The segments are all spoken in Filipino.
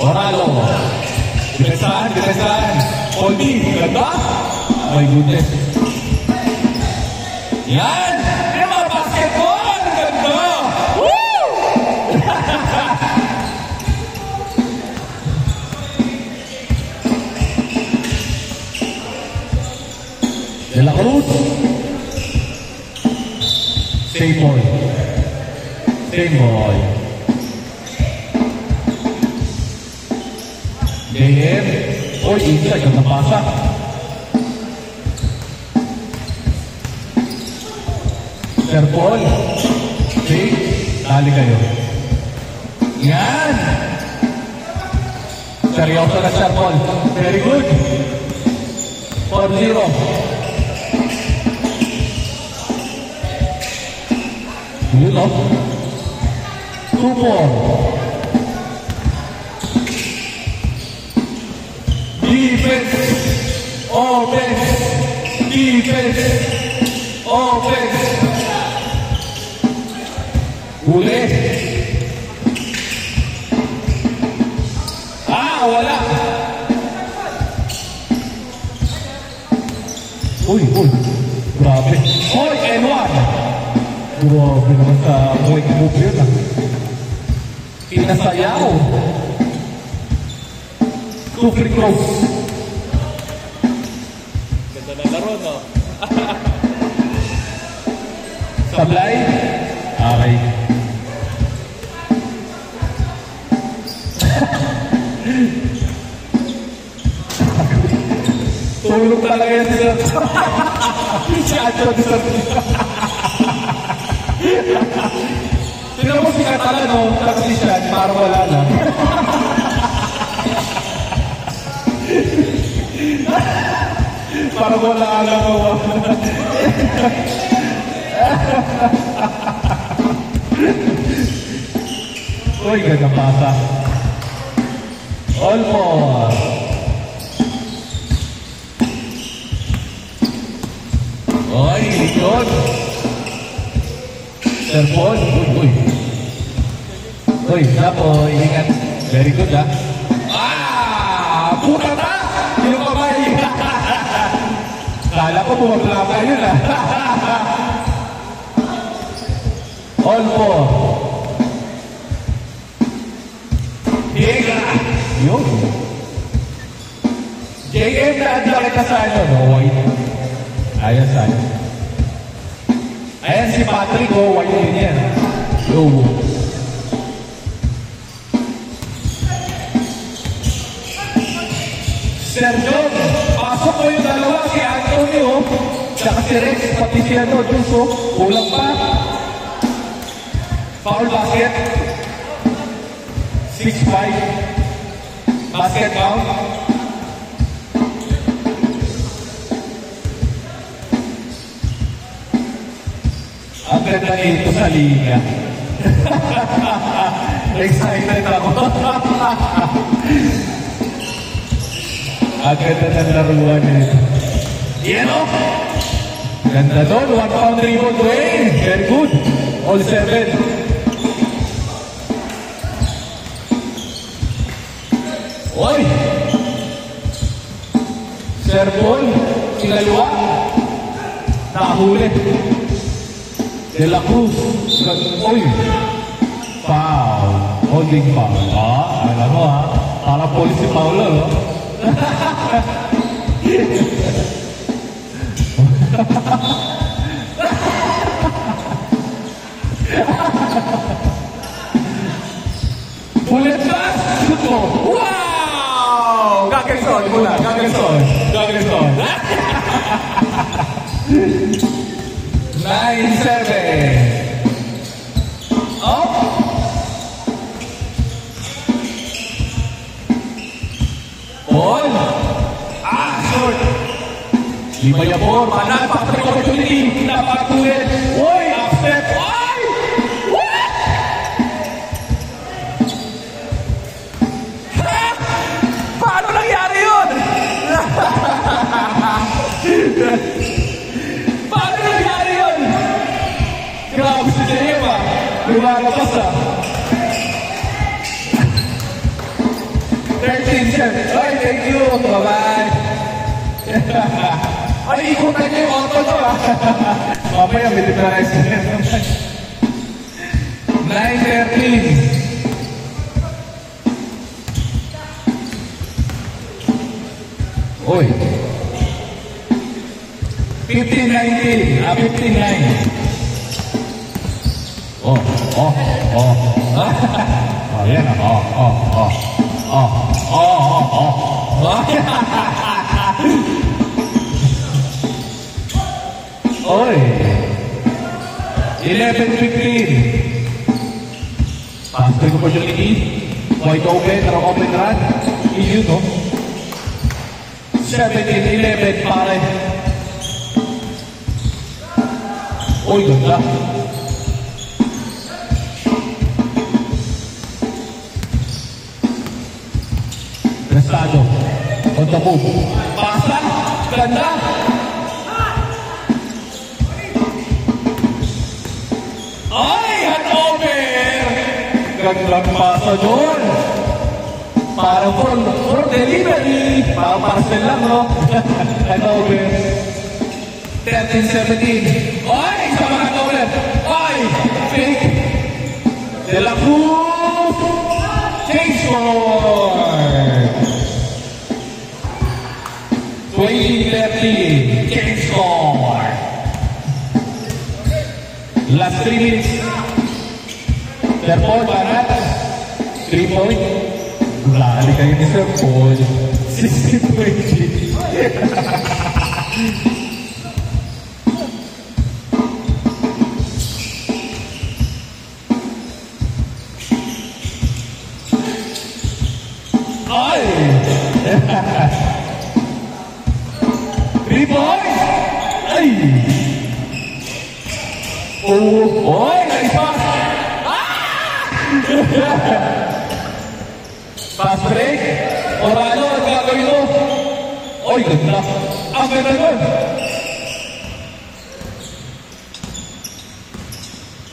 Oralo. Depesan, depesan. Holding, ganda. My goodness. Yan! Yan mga basketball! Ganda! Woo! De La Cruz. Same boy. Same boy. JM. Oy, inside. Yung napasa. Sir Paul. Okay. Dali kayo. Yan. Seryoso na Sir Paul. Very good. 4-0. Yun o. 2-4. Defense, offense, defense, offense. Huli. Wala. Uy. Grabe. Hoy, N1. Grabe naman sa quick move yun ah. Pinasayaw. 2 free throws. Ganda na laro, no? Sablay. Okay. Tulog talaga yan sila. Si Acho dito. Tignan mo si Katala, no? Taxisyan, parang wala na. Parang wala alam mo. Uy, ganda pasa. All four. Uy, likod. Sir Paul. Uy, napo, ingat. Very good, ha? Puta na! Yung kamay! Kala ko bumablaka yun, ha? All four. Higa! Yun. JM na adla kita sa ano, no? White. Ayan sa ano. Ayan si Patrick, oh, white din yan. Yo. Sir John, pasok ko yung dalawa, si Antonio, tsaka si Rex, pati si ano, Juso, kulang pa. Foul basket. 6-5. Basket foul. Ang ganda nito sa liga. Excited ako. Ang ganda ng laruan nito. Yan o! Ganda doon. 1 pound rebound Dwayne. Very good. All 7. Oy! Sir Paul, sinaliwa. Nahuli. De La Cruz. Oy! Foul. Holding foul. Alam mo ha. Parang police si Paulo, no? Bullet pass! Shoot mo! Wow! Gagason muna. Gagason. 9-7. Oh! Ball! Short! Lima niya po. Napaka-trick opportunity. Napaka-tulit. Uy! Upstep! Uy! What? Ha? Paano nangyari yun? Paano nangyari yun? Grabe si Jema. Lumalabas ah. 13, sir. Ay, thank you. Bye-bye. Ay, ikutan niyo yung auto nyo, ha? Mamaya, may difference na yan. 9:13. Uy. 15-19. 15-9. Oh. Yan. Oy. 11-15. Pastor ko po yung White open, open run. Iyon, no? 17-11, pare. Uy, ganda. Restado. On the move. Pasa. Ganda. Ay, handover. Gandang pasa doon. Para for delivery. Para parcel lang, no? Handover. 13-17. Ay, sa mga handover. Ay, fake. De la Cruz. Change score. 20-13. Change score. Last 3 minutes. Sir Paul, Barat. 3 point. Lali kayo ni Sir Paul. 60-20. Ay! 3 points! Ay! Oh! Oy! Nag-pass! Pass break? Orano, ang gagawin mo? Oy, ganda! Ang ganda nun!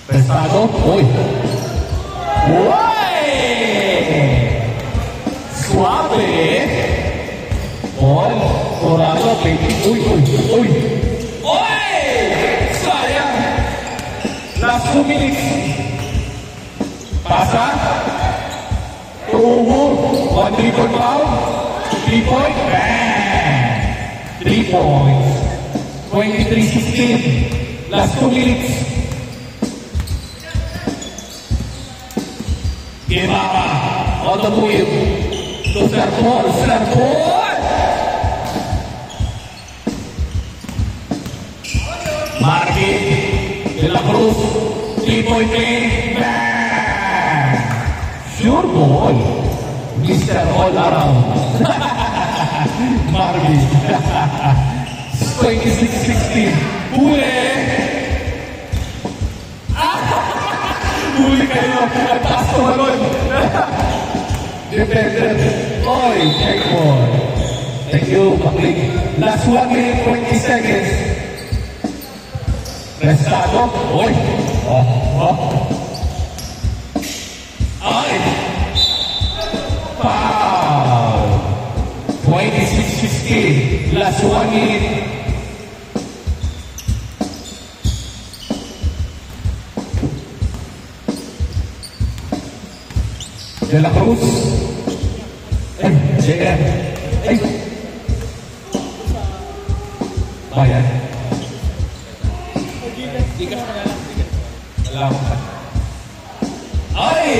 Prestado? Oy! Oy! Suave! Ball! Orano, baby! Uy! Uy! Sayang! Last 2 minutes! Pasa! Tuho! 1 3-point foul! 3-point! Bang! 3 points! 23-16! Last 2 minutes! Gimara! On the wheel! To Sir Paul! Marvin De La Cruz, 3-point play, bang! Sure ball, Mr. All Around. Marvin. 26-16. Huli kayo. Taas tumalon. Defender. Oy, check ball. Thank you, Maklik. Last 1 minute, 20 seconds. Restado. Oy. Ay. Foul. 26-16. Last 1 minute. De La Cruz. Ay, JM. Ay. Bayan. Ay!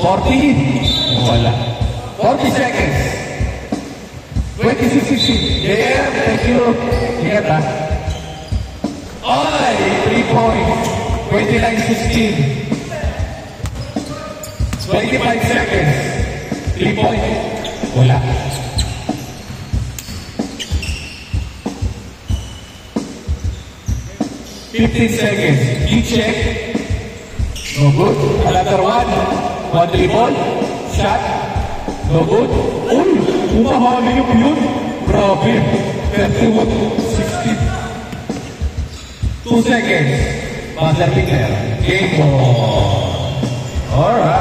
40. Wala. 40 seconds. 26-16. JM, thank you. Ingat ha. Ay! 3 points. 29-16. 25 seconds. 3 points. Wala. $15 seconds. You check. No good. Another one. 1 3-ball. Shot. No good. Uy! Umahali yung yun. Grabe. 31-16. 2 seconds. Buzzer declare. Game on. Alright.